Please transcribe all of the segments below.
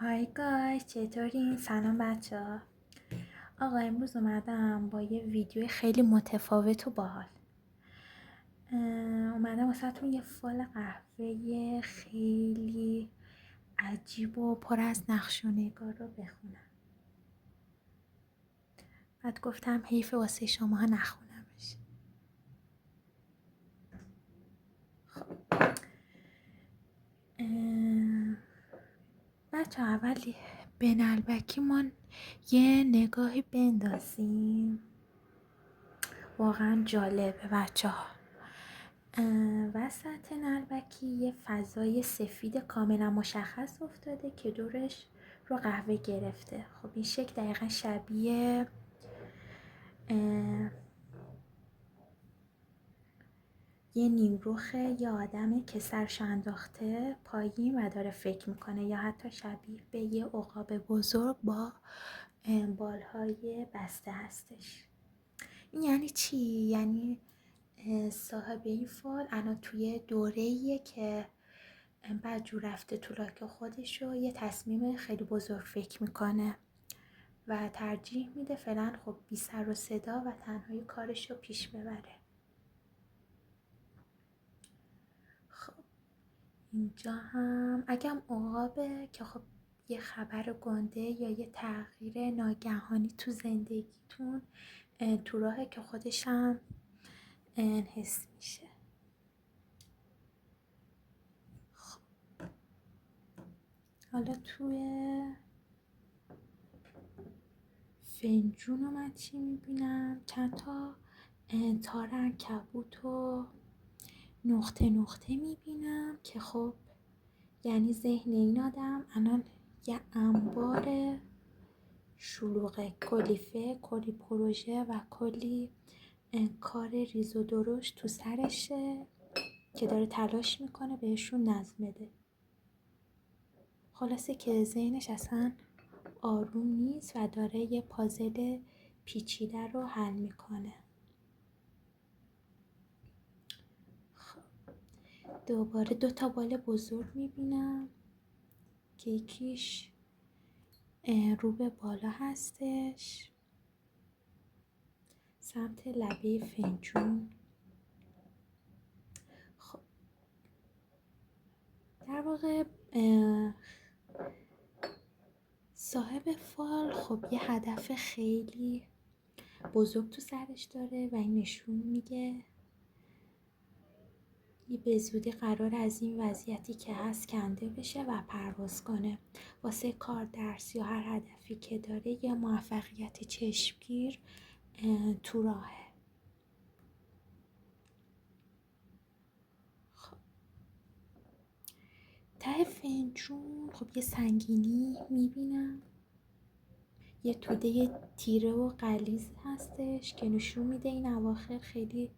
های گایز، چطورین؟ سلام بچه ها. آقا امروز اومدم با یه ویدیو خیلی متفاوت و باحال. اومدم واسهتون یه فال قهوه خیلی عجیب و پر از نقش و نگار رو بخونم. بعد گفتم حیف واسه شما ها نخونمش. بچه ها اولی به نلبکیمون یه نگاهی بندازیم. واقعا جالبه بچه ها. وسط نلبکی یه فضای سفید کاملا مشخص افتاده که دورش رو قهوه گرفته. خب این شکل دقیقا شبیه یه نیمروخه یا آدمه که سرش انداخته پایین و داره فکر میکنه، یا حتی شبیه به یه عقاب بزرگ با بالهای بسته هستش. این یعنی چی؟ یعنی صاحب این فال الان توی دوره‌ایه که بعد جو رفته تو لاک خودش رو یه تصمیم خیلی بزرگ فکر میکنه و ترجیح میده فعلا خب بی سر و صدا و تنهایی کارش رو پیش ببره. خب اینجا هم اگم عقابه که خب یه خبر گنده یا یه تغییر ناگهانی تو زندگیتون تو راهه که خودش هم حس میشه. خب حالا توی فنجون رو من چی میبینم؟ چند تا تار عنکبوت و نقطه نقطه میبینم که خب یعنی ذهن این آدم الان یه انبار شلوغه، کلی فکر، کلی پروژه و کلی کار ریز و درشت تو سرشه که داره تلاش میکنه بهشون نظم بده. خلاصه که ذهنش اصلا آروم نیست و داره یه پازل پیچیده رو حل میکنه. دوباره 2 تا بال بزرگ میبینم که یکیش رو به بالا هستش سمت لبه فنجون. خب در واقع صاحب فال خب یه هدف خیلی بزرگ تو سرش داره و این نشون میگه به زودی قرار از این وضعیتی که هست کنده بشه و پرواز کنه. واسه کار، درس یا هر هدفی که داره یه موفقیت چشمگیر تو راهه. خب ته فنجون خب یه سنگینی میبینم، یه توده تیره و غلیظ هستش که نشون میده این اواخر خیلی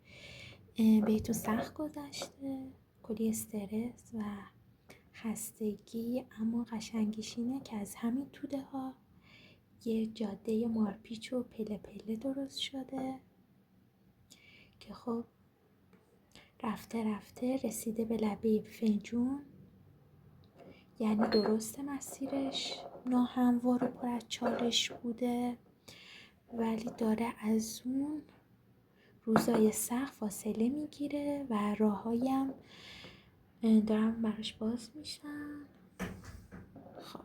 بهتون سخت گذشته، کلی استرس و خستگی. اما قشنگیش اینه که از همین توده ها یه جاده مارپیچ و پله پله درست شده که خب رفته رفته رسیده به لبه فنجون. یعنی درسته مسیرش ناهموار و پر از چالش بوده، ولی داره از اون روزای سخت فاصله میگیره و راهایم دارن براش باز میشن. خب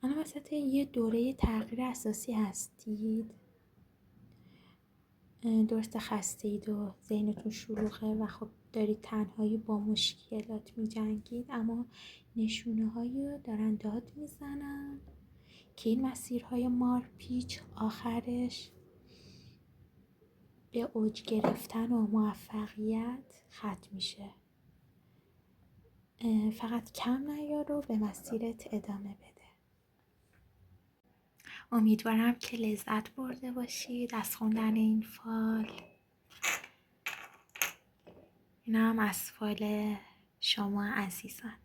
الان وسط یه دوره تغییر اساسی هستید. درست خسته اید و ذهنتون شلوغه و خب دارید تنهایی با مشکلات میجنگید، اما نشونه هایی رو دارن داد میزنن که این مسیرهای مارپیچ آخرش به اوج گرفتن و موفقیت ختم میشه. فقط کم نیار و به مسیرت ادامه بده. امیدوارم که لذت برده باشید از خوندن این فال. این هم از فال شما عزیزان.